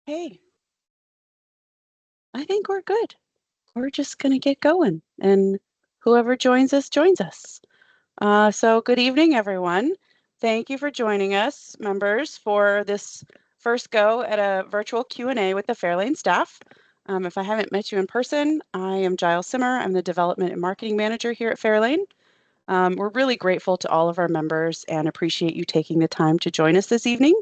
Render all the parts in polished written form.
Hey, I think we're good. We're just going to get going, and whoever joins us, joins us. So, good evening, everyone. Thank you for joining us, members, for this first go at a virtual Q&A with the Fairlane staff. If I haven't met you in person, I am Giles Simmer. I'm the Development and Marketing Manager here at Fairlane. We're really grateful to all of our members and appreciate you taking the time to join us this evening.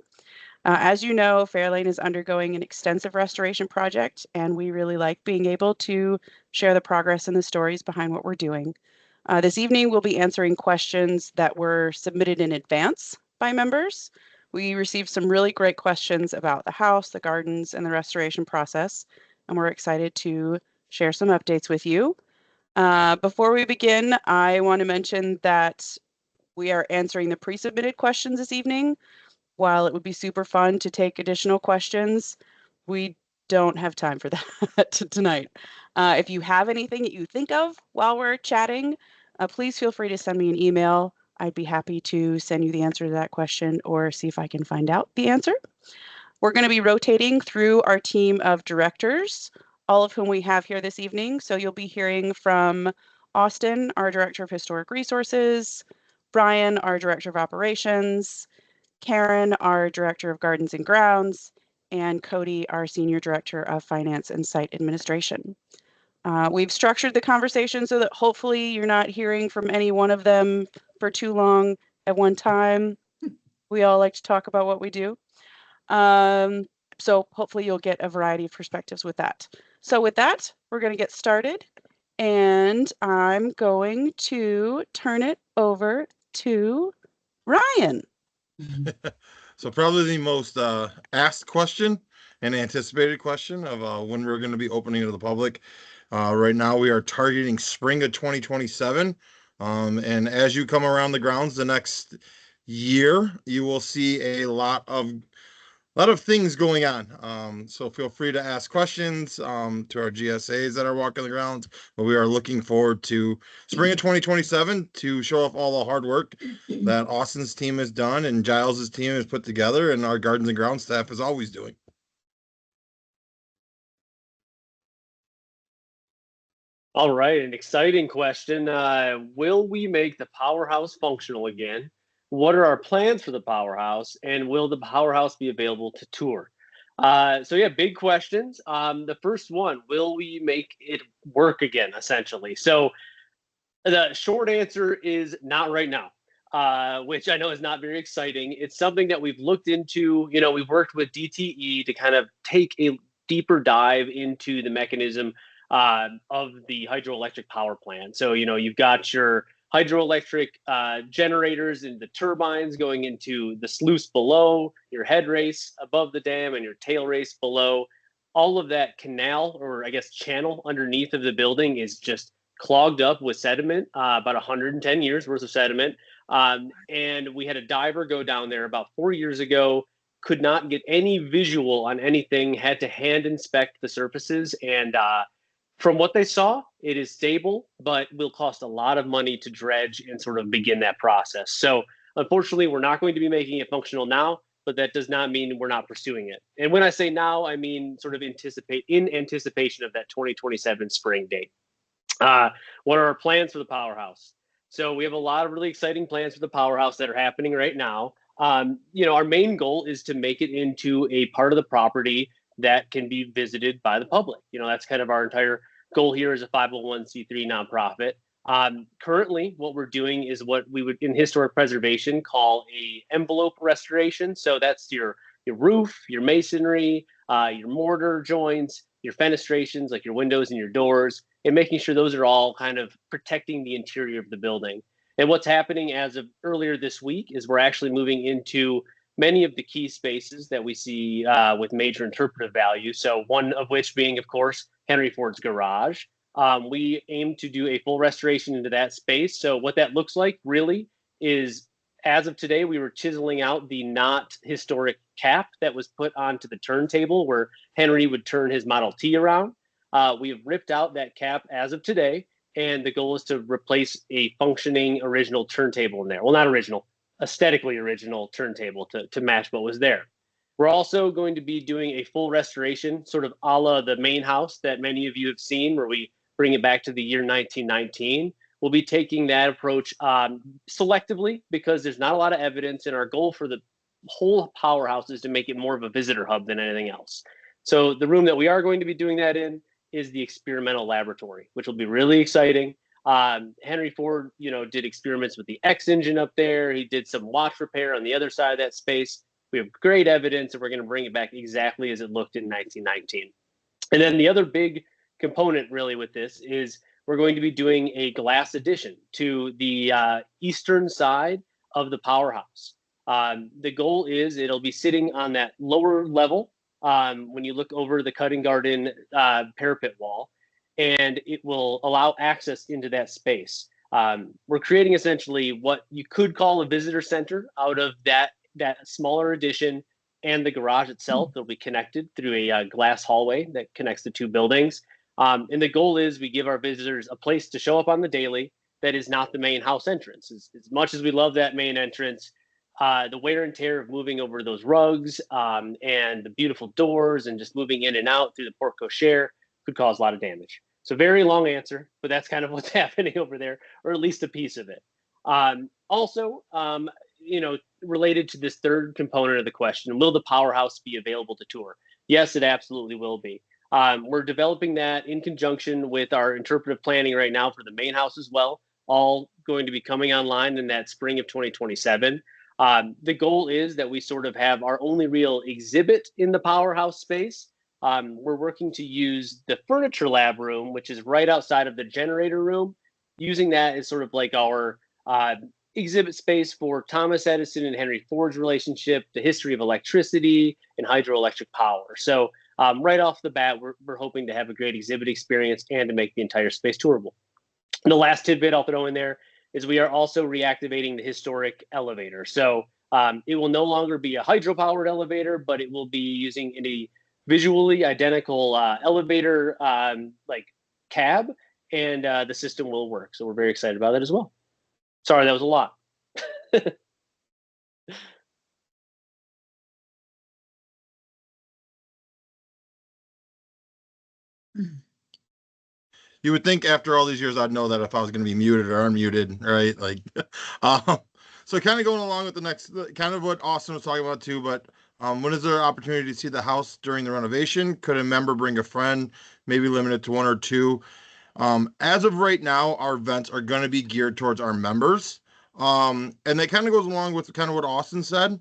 As you know, Fairlane is undergoing an extensive restoration project, and we really like being able to share the progress and the stories behind what we're doing. This evening, we'll be answering questions that were submitted in advance by members. We received some really great questions about the house, the gardens, and the restoration process, and we're excited to share some updates with you. Before we begin, I want to mention that we are answering the pre-submitted questions this evening. While it would be super fun to take additional questions, we don't have time for that tonight. If you have anything that you think of while we're chatting, please feel free to send me an email. I'd be happy to send you the answer to that question or see if I can find out the answer. We're going to be rotating through our team of directors, all of whom we have here this evening. So you'll be hearing from Austin, our Director of Historic Resources, Brian, our Director of Operations, Karen, our Director of Gardens and Grounds, and Cody, our Senior Director of Finance and Site Administration. We've structured the conversation so that hopefully you're not hearing from any one of them for too long at one time. We all like to talk about what we do. So hopefully you'll get a variety of perspectives with that. So with that, we're going to get started, and I'm going to turn it over to Ryan. So probably the most asked question and anticipated question of when we're going to be opening to the public. Right now we are targeting spring of 2027. And as you come around the grounds the next year, you will see a lot of things going on. So feel free to ask questions to our GSAs that are walking the grounds. But we are looking forward to spring of 2027 to show off all the hard work that Austin's team has done and Giles's team has put together, and our gardens and ground staff is always doing. All right, an exciting question. Will we make the Powerhouse functional again? What are our plans for the Powerhouse? And will the Powerhouse be available to tour? So yeah, big questions. The first one, will we make it work again, essentially? So the short answer is not right now, which I know is not very exciting. It's something that we've looked into. We've worked with DTE to kind of take a deeper dive into the mechanism of the hydroelectric power plant. So, you've got your hydroelectric generators and the turbines going into the sluice below, your head race above the dam, and your tail race below. All of that canal, or I guess channel underneath of the building, is just clogged up with sediment, about 110 years worth of sediment. And we had a diver go down there about 4 years ago, could not get any visual on anything, had to hand inspect the surfaces. And from what they saw, it is stable, but will cost a lot of money to dredge and sort of begin that process. So unfortunately, we're not going to be making it functional now, but that does not mean we're not pursuing it. And when I say now, I mean sort of in anticipation of that 2027 spring date. What are our plans for the Powerhouse? So we have a lot of really exciting plans for the Powerhouse that are happening right now. Our main goal is to make it into a part of the property that can be visited by the public. That's kind of our entire goal here as a 501c3 nonprofit. Currently, what we're doing is what we would in historic preservation call a envelope restoration. So that's your roof, your masonry, your mortar joints, your fenestrations, like your windows and your doors, and making sure those are all kind of protecting the interior of the building. And what's happening as of earlier this week is we're actually moving into many of the key spaces that we see with major interpretive value. So one of which being, of course, Henry Ford's garage. We aim to do a full restoration into that space. So what that looks like really is, as of today, we were chiseling out the not historic cap that was put onto the turntable where Henry would turn his Model T around. We have ripped out that cap as of today, and the goal is to replace a functioning original turntable in there. Well, not original, aesthetically original turntable to match what was there. We're also going to be doing a full restoration, sort of a la the main house that many of you have seen, where we bring it back to the year 1919. We'll be taking that approach selectively because there's not a lot of evidence, and our goal for the whole powerhouse is to make it more of a visitor hub than anything else. So the room that we are going to be doing that in is the experimental laboratory, which will be really exciting. Henry Ford, did experiments with the X engine up there. He did some watch repair on the other side of that space. We have great evidence, and we're going to bring it back exactly as it looked in 1919. And then the other big component really with this is we're going to be doing a glass addition to the eastern side of the powerhouse. The goal is it'll be sitting on that lower level when you look over the cutting garden parapet wall, and it will allow access into that space. We're creating essentially what you could call a visitor center out of that smaller addition and the garage itself. It'll be connected through a glass hallway that connects the two buildings. And the goal is we give our visitors a place to show up on the daily that is not the main house entrance. As much as we love that main entrance, the wear and tear of moving over those rugs and the beautiful doors and just moving in and out through the porte cochere could cause a lot of damage. So very long answer, but that's kind of what's happening over there, or at least a piece of it. Also, related to this third component of the question, will the powerhouse be available to tour? Yes, it absolutely will be. We're developing that in conjunction with our interpretive planning right now for the main house as well, all going to be coming online in that spring of 2027. The goal is that we sort of have our only real exhibit in the powerhouse space. We're working to use the furniture lab room, which is right outside of the generator room, using that as sort of like our exhibit space for Thomas Edison and Henry Ford's relationship, the history of electricity and hydroelectric power. So right off the bat, we're hoping to have a great exhibit experience and to make the entire space tourable. And the last tidbit I'll throw in there is we are also reactivating the historic elevator. So it will no longer be a hydro-powered elevator, but it will be using a visually identical elevator like cab, and the system will work. So we're very excited about that as well. Sorry, that was a lot. You would think after all these years I'd know that if I was going to be muted or unmuted, right? Like, so kind of going along with the next, kind of what Austin was talking about too, but when is there an opportunity to see the house during the renovation? Could a member bring a friend, maybe limited to one or two? As of right now, our events are going to be geared towards our members. And that kind of goes along with kind of what Austin said,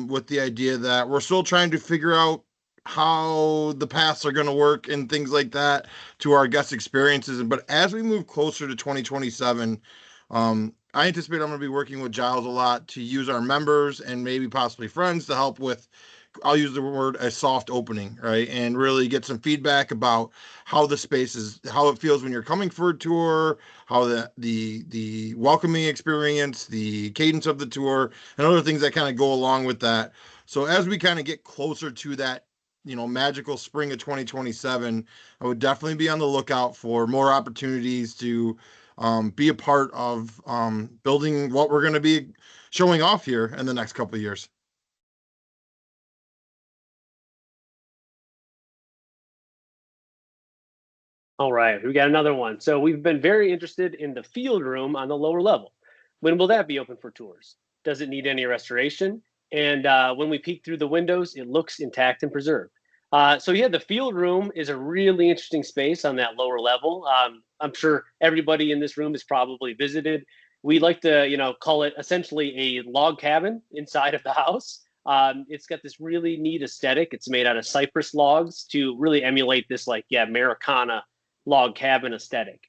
with the idea that we're still trying to figure out how the paths are going to work and things like that to our guest experiences. But as we move closer to 2027, I anticipate I'm going to be working with Giles a lot to use our members and maybe possibly friends to help with, I'll use the word, a soft opening, right? And really get some feedback about how the space is, how it feels when you're coming for a tour, how the welcoming experience, the cadence of the tour, and other things that kind of go along with that. So as we kind of get closer to that, magical spring of 2027, I would definitely be on the lookout for more opportunities to be a part of building what we're going to be showing off here in the next couple of years. All right, we got another one. So we've been very interested in the field room on the lower level. When will that be open for tours? Does it need any restoration? And when we peek through the windows, it looks intact and preserved. So yeah, the field room is a really interesting space on that lower level. I'm sure everybody in this room has probably visited. We like to, call it essentially a log cabin inside of the house. It's got this really neat aesthetic. It's made out of cypress logs to really emulate this, Americana log cabin aesthetic.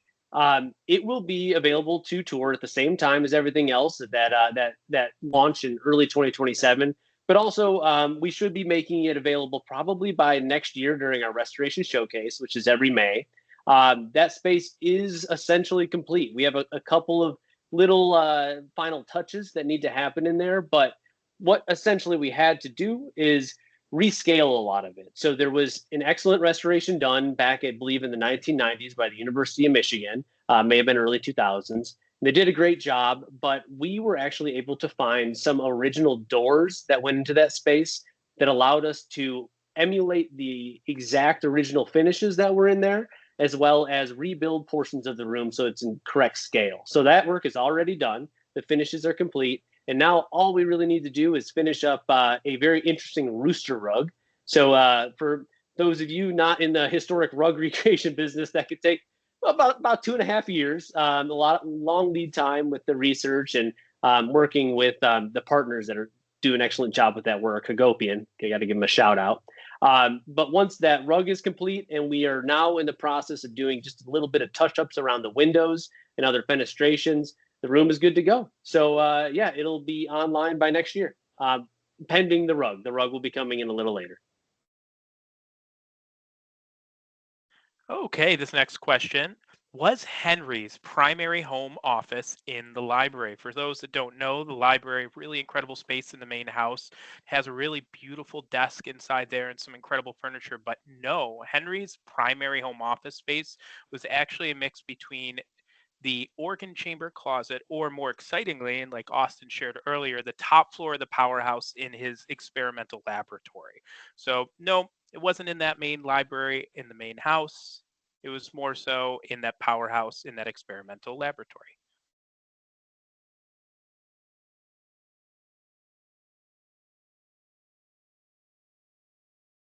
It will be available to tour at the same time as everything else that launch in early 2027. But also, we should be making it available probably by next year during our restoration showcase, which is every May. That space is essentially complete. We have a couple of little final touches that need to happen in there, but what essentially we had to do is rescale a lot of it. So there was an excellent restoration done back, I believe, in the 1990s by the University of Michigan, may have been early 2000s. They did a great job, but we were actually able to find some original doors that went into that space that allowed us to emulate the exact original finishes that were in there, as well as rebuild portions of the room so it's in correct scale. So that work is already done. The finishes are complete. And now all we really need to do is finish up a very interesting rooster rug. So for those of you not in the historic rug recreation business, that could take about 2.5 years. A long lead time with the research and working with the partners that are do an excellent job with that work. Hagopian, I got to give them a shout out. But once that rug is complete, and we are now in the process of doing just a little bit of touch-ups around the windows and other fenestrations, the room is good to go. So yeah, it'll be online by next year, pending the rug. The rug will be coming in a little later. Okay, this next question. Was Henry's primary home office in the library? For those that don't know, the library, really incredible space in the main house, has a really beautiful desk inside there and some incredible furniture. But no, Henry's primary home office space was actually a mix between the organ chamber closet, or more excitingly, and like Austin shared earlier, the top floor of the powerhouse in his experimental laboratory. So, no, it wasn't in that main library in the main house. It was more so in that powerhouse in that experimental laboratory.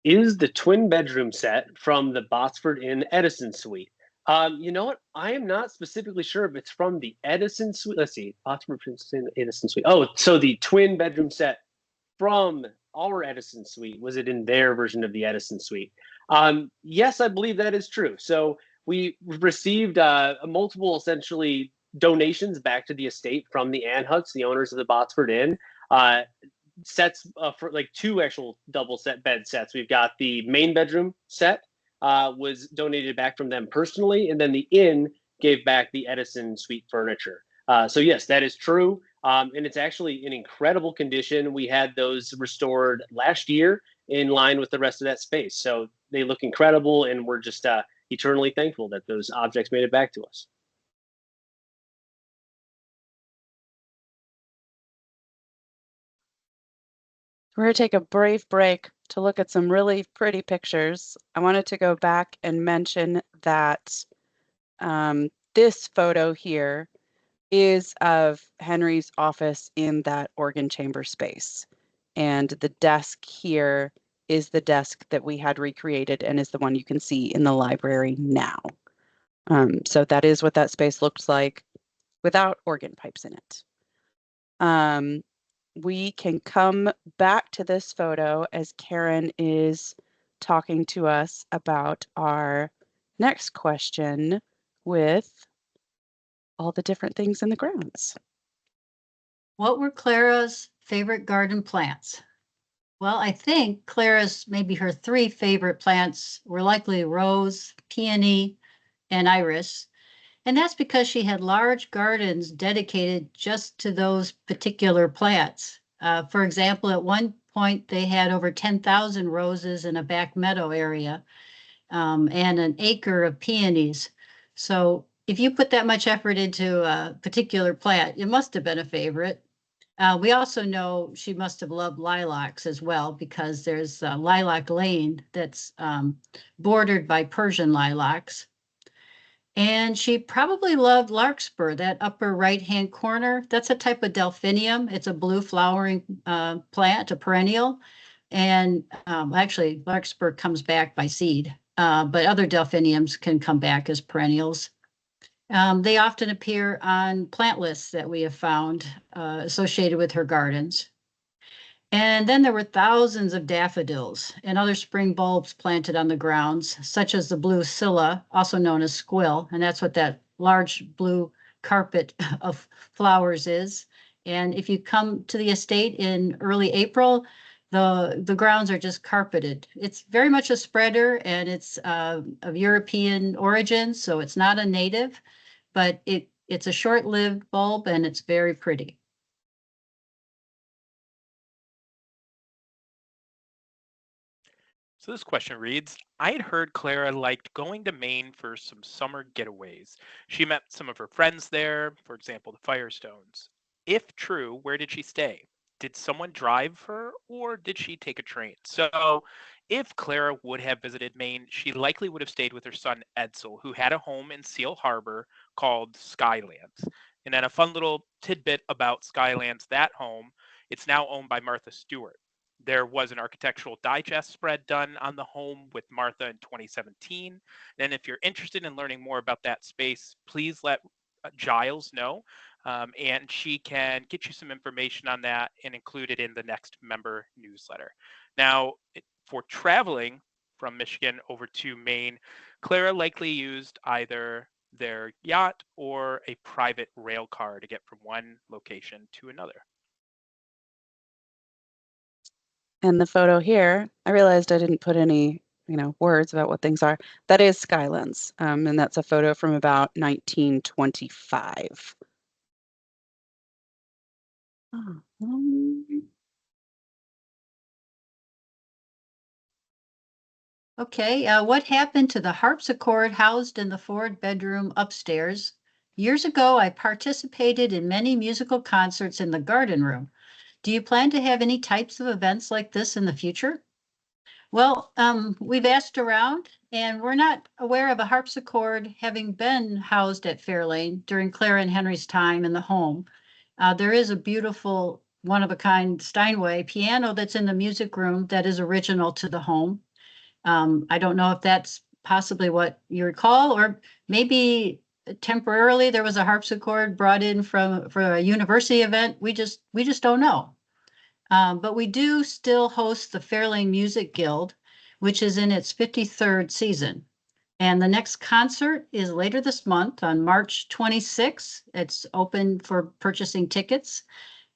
Is the twin bedroom set from the Botsford Inn Edison Suite? You know what? I am not specifically sure if it's from the Edison Suite. Let's see, Botsford Inn Edison Suite. Oh, so the twin bedroom set from our Edison Suite, was it in their version of the Edison Suite? Yes, I believe that is true. So we received multiple, essentially, donations back to the estate from the Anhuts, the owners of the Botsford Inn. Uh, Sets for like two actual double set bed sets. We've got the main bedroom set was donated back from them personally, and then the inn gave back the Edison Suite furniture. So yes, that is true, and it's actually in incredible condition. We had those restored last year in line with the rest of that space, so they look incredible, and we're just eternally thankful that those objects made it back to us. We're going to take a brief break to look at some really pretty pictures. I wanted to go back and mention that this photo here is of Henry's office in that organ chamber space. And the desk here is the desk that we had recreated and is the one you can see in the library now. So that is what that space looks like without organ pipes in it. We can come back to this photo as Karen is talking to us about our next question with all the different things in the grounds. What were Clara's favorite garden plants? Well, I think Clara's, maybe her three favorite plants were likely rose, peony, and iris. And that's because she had large gardens dedicated just to those particular plants. For example, at one point, they had over 10,000 roses in a back meadow area and an acre of peonies. So if you put that much effort into a particular plant, it must have been a favorite. We also know she must have loved lilacs as well, because there's Lilac Lane that's bordered by Persian lilacs. And she probably loved larkspur, that upper right-hand corner. That's a type of delphinium. It's a blue flowering plant, a perennial. And actually, larkspur comes back by seed, but other delphiniums can come back as perennials. They often appear on plant lists that we have found associated with her gardens. And then there were thousands of daffodils and other spring bulbs planted on the grounds, such as the blue scilla, also known as squill, and that's what that large blue carpet of flowers is. And if you come to the estate in early April, the grounds are just carpeted. It's very much a spreader, and it's of European origin, so it's not a native, but it's a short-lived bulb, and it's very pretty. So this question reads, I had heard Clara liked going to Maine for some summer getaways. She met some of her friends there, for example, the Firestones. If true, where did she stay? did someone drive her or did she take a train? So if Clara would have visited Maine, she likely would have stayed with her son Edsel, who had a home in Seal Harbor called Skylands. And then a fun little tidbit about Skylands, that home, it's now owned by Martha Stewart. There was an architectural digest spread done on the home with Martha in 2017. And if you're interested in learning more about that space, please let Giles know, and she can get you some information on that and include it in the next member newsletter. Now, for traveling from Michigan over to Maine, Clara likely used either their yacht or a private rail car to get from one location to another. And the photo here, I realized I didn't put any, words about what things are. That is Skylands, and that's a photo from about 1925. Oh, Okay, what happened to the harpsichord housed in the Ford bedroom upstairs? Years ago, I participated in many musical concerts in the garden room. Do you plan to have any types of events like this in the future? Well, we've asked around and we're not aware of a harpsichord having been housed at Fairlane during Clara and Henry's time in the home. There is a beautiful one-of-a-kind Steinway piano that's in the music room that is original to the home. I don't know if that's possibly what you recall, or maybe temporarily there was a harpsichord brought in for a university event. We just don't know. But we do still host the Fairlane Music Guild, which is in its 53rd season. And the next concert is later this month on March 26th. It's open for purchasing tickets.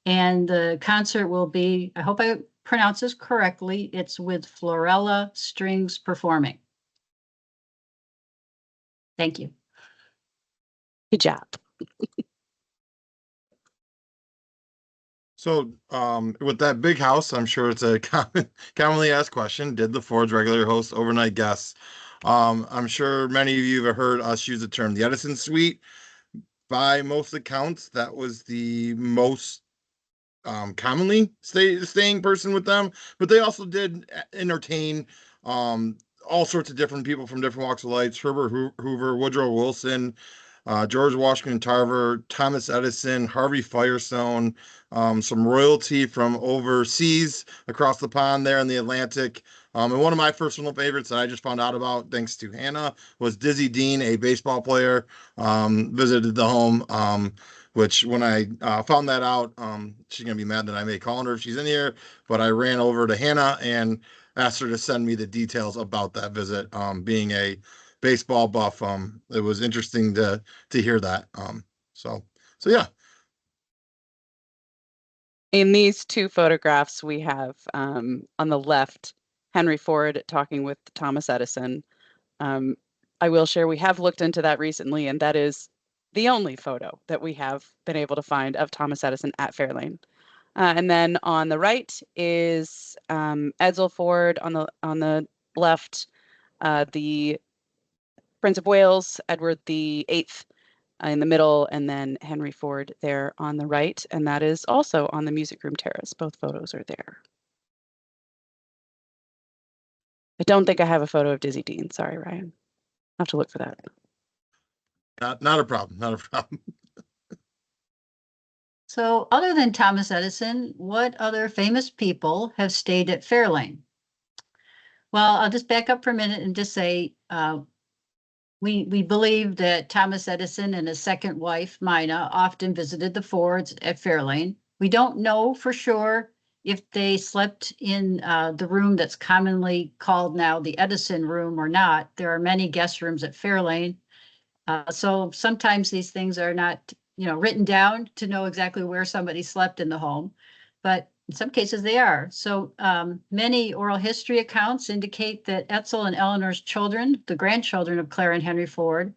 And the concert will be, I hope I pronounce this correctly, it's with Florella Strings performing. Thank you. Good job. So, with that big house, I'm sure it's a commonly asked question. Did the Fords regularly host overnight guests? I'm sure many of you have heard us use the term the Edison Suite. By most accounts, that was the most commonly staying person with them, but they also did entertain all sorts of different people from different walks of life. Herbert Hoover, Woodrow Wilson, George Washington Carver, Thomas Edison, Harvey Firestone, some royalty from overseas across the pond there in the Atlantic. And one of my personal favorites that I just found out about, thanks to Hannah, was Dizzy Dean, a baseball player, visited the home. Which when I found that out, she's going to be mad that I may call her if she's in here, but I ran over to Hannah and asked her to send me the details about that visit. Being a baseball buff, it was interesting to hear that. So yeah. In these two photographs, we have on the left, Henry Ford talking with Thomas Edison. I will share, we have looked into that recently, and that is the only photo that we have been able to find of Thomas Edison at Fairlane. And then on the right is Edsel Ford, on the left, the Prince of Wales, Edward VIII in the middle, and then Henry Ford there on the right, and that is also on the music room terrace. Both photos are there. I don't think I have a photo of Dizzy Dean. Sorry, Ryan. I'll have to look for that. Not a problem. Not a problem. So other than Thomas Edison, what other famous people have stayed at Fairlane? Well, I'll just back up for a minute and just say we believe that Thomas Edison and his second wife, Mina, often visited the Fords at Fairlane. We don't know for sure if they slept in the room that's commonly called now the Edison room or not. There are many guest rooms at Fairlane. So sometimes these things are not, written down to know exactly where somebody slept in the home, but in some cases they are. So many oral history accounts indicate that Edsel and Eleanor's children, the grandchildren of Clara and Henry Ford,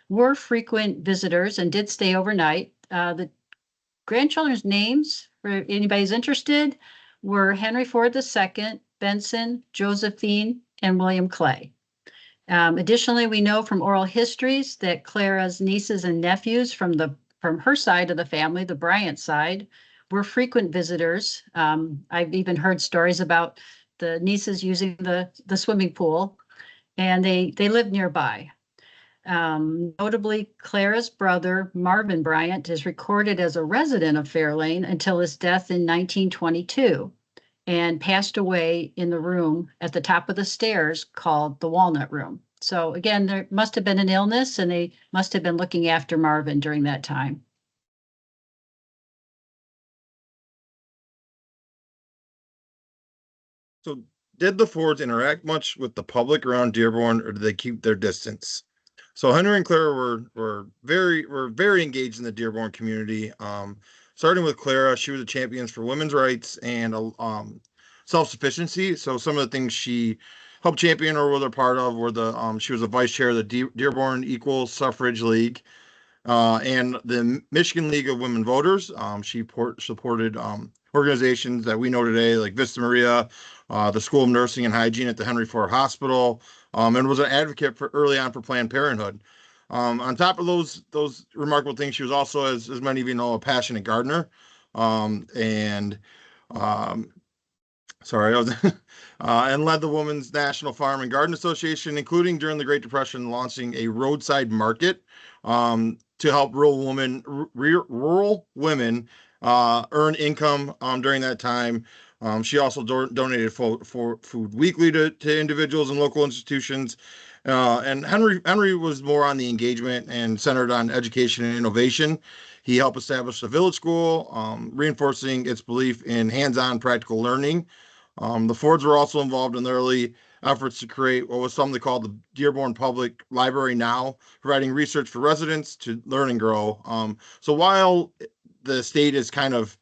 were frequent visitors and did stay overnight. The grandchildren's names, for anybody's interested, were Henry Ford II, Benson, Josephine, and William Clay. Additionally, we know from oral histories that Clara's nieces and nephews from her side of the family, the Bryant side, were frequent visitors. I've even heard stories about the nieces using the swimming pool, and they lived nearby. Notably, Clara's brother, Marvin Bryant, is recorded as a resident of Fairlane until his death in 1922 and passed away in the room at the top of the stairs called the Walnut Room. So again, there must have been an illness, and they must have been looking after Marvin during that time. So, did the Fords interact much with the public around Dearborn, or did they keep their distance? So Henry and Clara were very engaged in the Dearborn community. Starting with Clara, she was a champion for women's rights and self-sufficiency. So some of the things she helped champion or was a part of were she was a vice chair of the Dearborn Equal Suffrage League. And the Michigan League of Women Voters. She supported organizations that we know today, like Vista Maria, the School of Nursing and Hygiene at the Henry Ford Hospital, and was an advocate for early on for Planned Parenthood. On top of those remarkable things, she was also, as many of you know, a passionate gardener. And sorry, I was and led the Women's National Farm and Garden Association, including during the Great Depression, launching a roadside market to help rural women earn income during that time. She also donated for food weekly to individuals and local institutions. And Henry was more on the engagement and centered on education and innovation. He helped establish the village school, reinforcing its belief in hands-on practical learning. The Fords were also involved in the early efforts to create what was something called the Dearborn Public Library now, providing research for residents to learn and grow. So while the state is kind of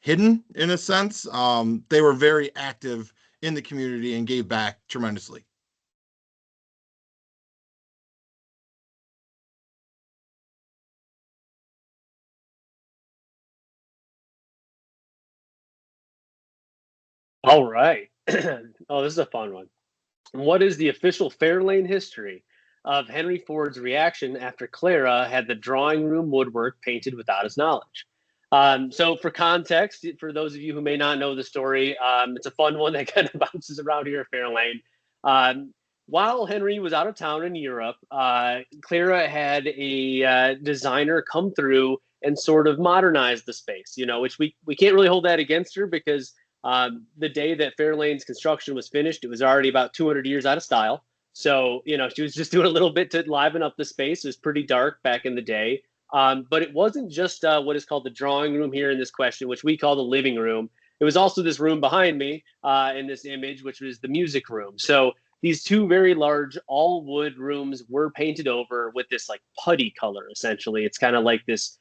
hidden in a sense, they were very active in the community and gave back tremendously. All right. Oh, this is a fun one. What is the official Fairlane history of Henry Ford's reaction after Clara had the drawing room woodwork painted without his knowledge? So, for context, for those of you who may not know the story, it's a fun one that kind of bounces around here at Fairlane. While Henry was out of town in Europe, Clara had a designer come through and sort of modernize the space, which we can't really hold that against her because the day that Fairlane's construction was finished, it was already about 200 years out of style. So, she was just doing a little bit to liven up the space. It was pretty dark back in the day. But it wasn't just what is called the drawing room here in this question, which we call the living room. It was also this room behind me in this image, which was the music room. So these two very large all wood rooms were painted over with this like putty color. Essentially, it's kind of like this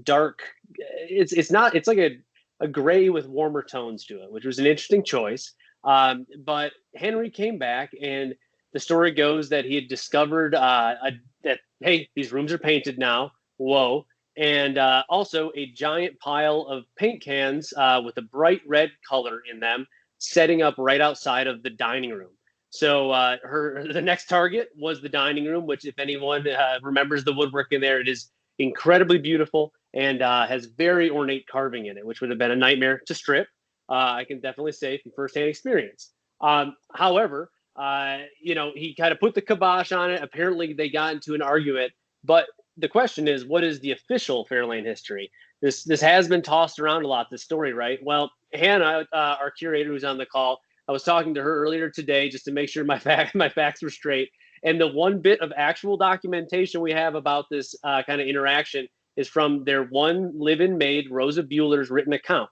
dark. It's like a gray with warmer tones to it, which was an interesting choice. But Henry came back, and the story goes that he had discovered that, hey, these rooms are painted now. Whoa. And also a giant pile of paint cans with a bright red color in them setting up right outside of the dining room. So the next target was the dining room, which if anyone remembers the woodwork in there, it is incredibly beautiful and has very ornate carving in it, which would have been a nightmare to strip. I can definitely say from firsthand experience. However, he kind of put the kibosh on it. Apparently, they got into an argument. But the question is, what is the official Fairlane history? This has been tossed around a lot, this story, right? Well, Hannah, our curator who's on the call, I was talking to her earlier today just to make sure my facts were straight. And the one bit of actual documentation we have about this kind of interaction is from their one live-in maid, Rosa Bueller's written account,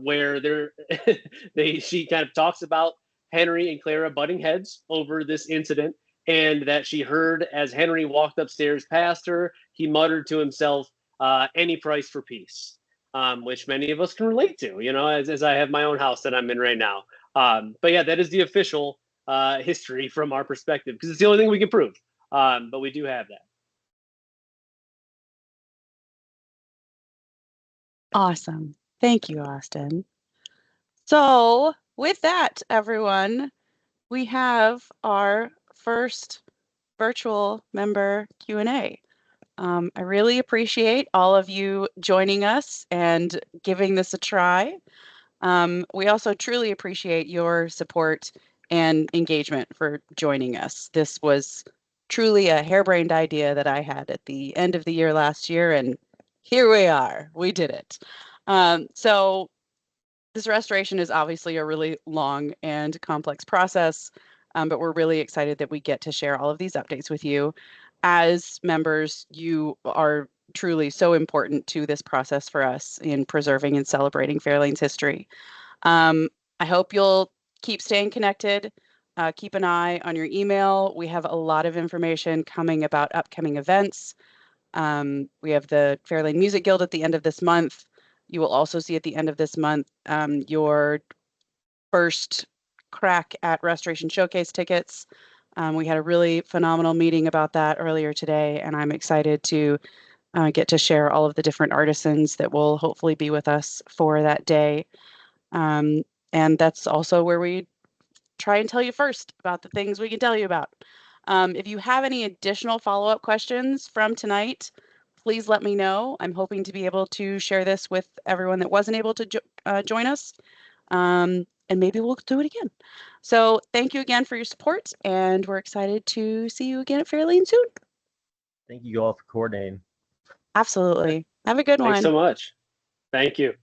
where she kind of talks about Henry and Clara butting heads over this incident, and that she heard as Henry walked upstairs past her, he muttered to himself, any price for peace, which many of us can relate to, as I have my own house that I'm in right now. But yeah, that is the official history from our perspective, because it's the only thing we can prove. But we do have that. Awesome. Thank you, Austin. So with that, everyone, we have our first virtual member Q&A. I really appreciate all of you joining us and giving this a try. We also truly appreciate your support and engagement for joining us. This was truly a harebrained idea that I had at the end of the year last year, and here we are. We did it. So this restoration is obviously a really long and complex process, but we're really excited that we get to share all of these updates with you. As members, you are truly so important to this process for us in preserving and celebrating Fairlane's history. I hope you'll keep staying connected. Keep an eye on your email. We have a lot of information coming about upcoming events. We have the Fairlane Music Guild at the end of this month. You will also see at the end of this month your first crack at Restoration Showcase tickets. We had a really phenomenal meeting about that earlier today, and I'm excited to get to share all of the different artisans that will hopefully be with us for that day. And that's also where we try and tell you first about the things we can tell you about. If you have any additional follow-up questions from tonight, please let me know. I'm hoping to be able to share this with everyone that wasn't able to join us. And maybe we'll do it again. So thank you again for your support, and we're excited to see you again at Fairlane soon. Thank you all for coordinating. Absolutely. Have a good one. Thanks so much. Thank you.